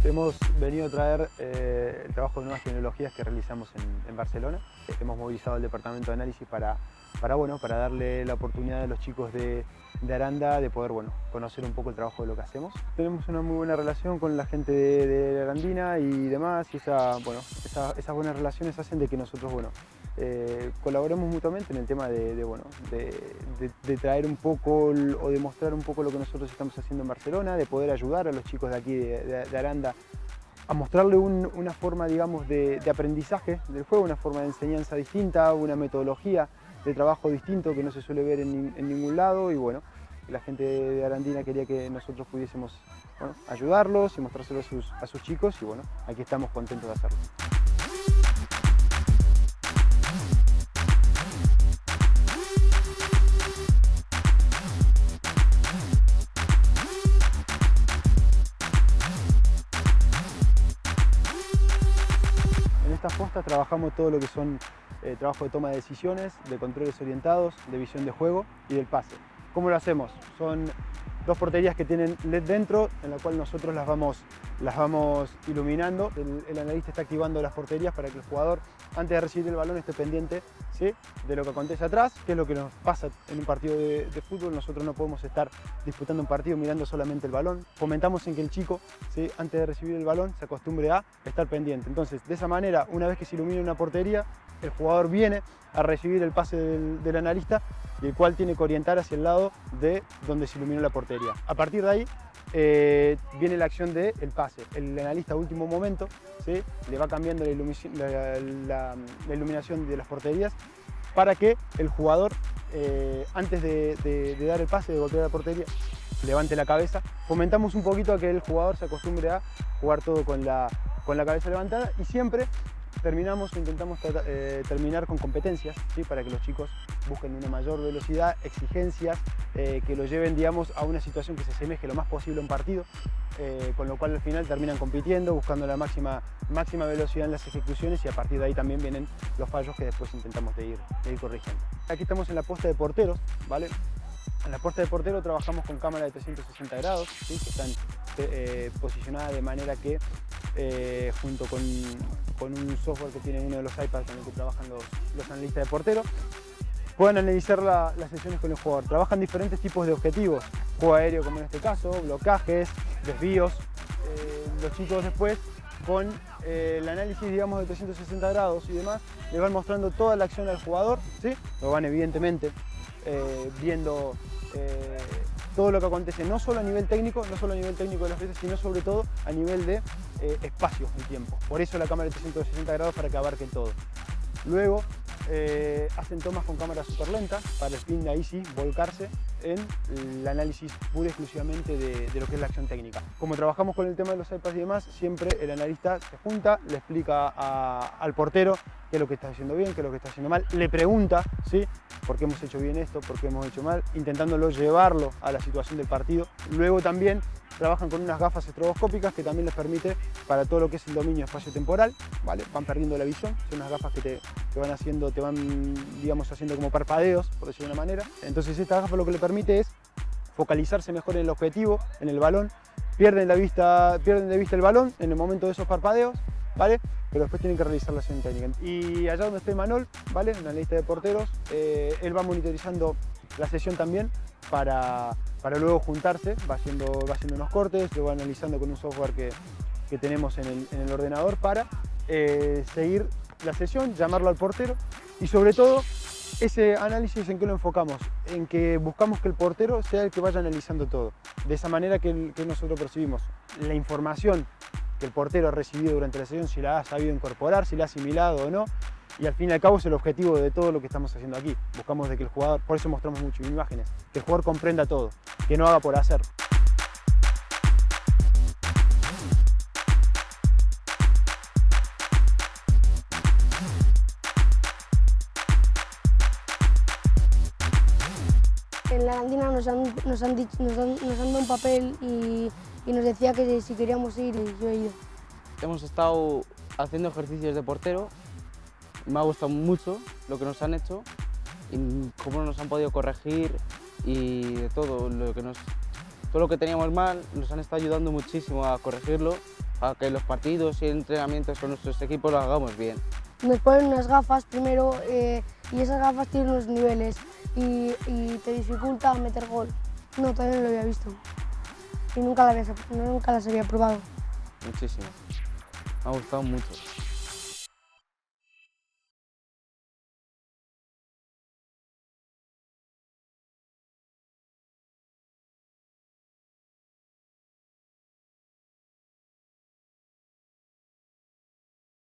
Hemos venido a traer el trabajo de nuevas tecnologías que realizamos en Barcelona. Hemos movilizado el departamento de análisis para darle la oportunidad a los chicos de Aranda de poder conocer un poco el trabajo de lo que hacemos. Tenemos una muy buena relación con la gente de Arandina y demás, y esas buenas relaciones hacen de que nosotros colaboremos mutuamente en el tema de traer un poco o de mostrar un poco lo que nosotros estamos haciendo en Barcelona, de poder ayudar a los chicos de aquí de Aranda a mostrarle una forma, digamos, de aprendizaje del juego, una forma de enseñanza distinta, una metodología de trabajo distinto que no se suele ver en ningún lado, y la gente de Arandina quería que nosotros pudiésemos ayudarlos y mostrárselo a sus chicos, y aquí estamos contentos de hacerlo. En estas postas trabajamos todo lo que son trabajo de toma de decisiones, de controles orientados, de visión de juego y del pase. ¿Cómo lo hacemos? Son dos porterías que tienen LED dentro, en la cual nosotros las vamos iluminando. El analista está activando las porterías para que el jugador, antes de recibir el balón, esté pendiente, ¿sí?, de lo que acontece atrás, que es lo que nos pasa en un partido de fútbol. Nosotros no podemos estar disputando un partido mirando solamente el balón. Fomentamos en que el chico, ¿sí?, antes de recibir el balón, se acostumbre a estar pendiente. Entonces, de esa manera, una vez que se ilumina una portería, el jugador viene a recibir el pase del analista, y el cual tiene que orientar hacia el lado de donde se iluminó la portería. A partir de ahí viene la acción del pase. El analista a último momento, ¿sí?, le va cambiando la iluminación de las porterías para que el jugador, antes de dar el pase, de golpear la portería, levante la cabeza. Fomentamos un poquito a que el jugador se acostumbre a jugar todo con la cabeza levantada, y siempre intentamos terminar con competencias, ¿sí?, para que los chicos busquen una mayor velocidad, exigencias que lo lleven, digamos, a una situación que se asemeje lo más posible a un partido, con lo cual al final terminan compitiendo, buscando la máxima velocidad en las ejecuciones, y a partir de ahí también vienen los fallos que después intentamos de ir corrigiendo. Aquí estamos en la posta de porteros, ¿vale? En la posta de portero trabajamos con cámaras de 360 grados, ¿sí?, que están posicionadas de manera que, junto con un software que tiene uno de los iPads con el que trabajan los analistas de portero, puedan analizar las sesiones con el jugador. Trabajan diferentes tipos de objetivos: juego aéreo, como en este caso, blocajes, desvíos. Los chicos después, con el análisis, digamos, de 360 grados y demás, le van mostrando toda la acción al jugador, ¿sí? Lo van evidentemente viendo todo lo que acontece, no solo a nivel técnico de las piezas, sino sobre todo a nivel de espacio y tiempo. Por eso la cámara de 360 grados, para que abarque todo. Luego hacen tomas con cámara súper lenta para el fin de ahí sí volcarse en el análisis puro y exclusivamente de lo que es la acción técnica. Como trabajamos con el tema de los iPads y demás, siempre el analista se junta, le explica al portero qué es lo que está haciendo bien, qué es lo que está haciendo mal, le pregunta, ¿sí?, por qué hemos hecho bien esto, por qué hemos hecho mal, intentándolo llevarlo a la situación del partido. Luego también trabajan con unas gafas estroboscópicas que también les permite para todo lo que es el dominio espacio-temporal, ¿vale? Van perdiendo la visión, son unas gafas que te van, digamos, haciendo como parpadeos, por decirlo de una manera. Entonces esta gafa lo que le permite es focalizarse mejor en el objetivo, en el balón. Pierden de vista el balón en el momento de esos parpadeos, ¿vale? Pero después tienen que realizar la acción técnica. Y allá donde esté Manol, ¿vale?, en la lista de porteros, él va monitorizando la sesión también para luego juntarse, va haciendo unos cortes, lo va analizando con un software que tenemos en el ordenador para seguir la sesión, llamarlo al portero, y sobre todo ese análisis, ¿en qué lo enfocamos? En que buscamos que el portero sea el que vaya analizando todo. De esa manera que nosotros percibimos la información que el portero ha recibido durante la sesión, si la ha sabido incorporar, si la ha asimilado o no, y al fin y al cabo es el objetivo de todo lo que estamos haciendo aquí. Buscamos de que el jugador, por eso mostramos muchas imágenes, que el jugador comprenda todo, que no haga por hacer. En la Arandina nos han dado un papel y nos decía que si queríamos ir, y yo he ido. Hemos estado haciendo ejercicios de portero. Me ha gustado mucho lo que nos han hecho y cómo nos han podido corregir, y de todo lo que teníamos mal nos han estado ayudando muchísimo a corregirlo, a que los partidos y entrenamientos con nuestros equipos los hagamos bien. Nos ponen unas gafas primero y esas gafas tienen unos niveles y te dificulta meter gol. No, todavía no lo había visto y nunca las había probado. Muchísimo. Me ha gustado mucho.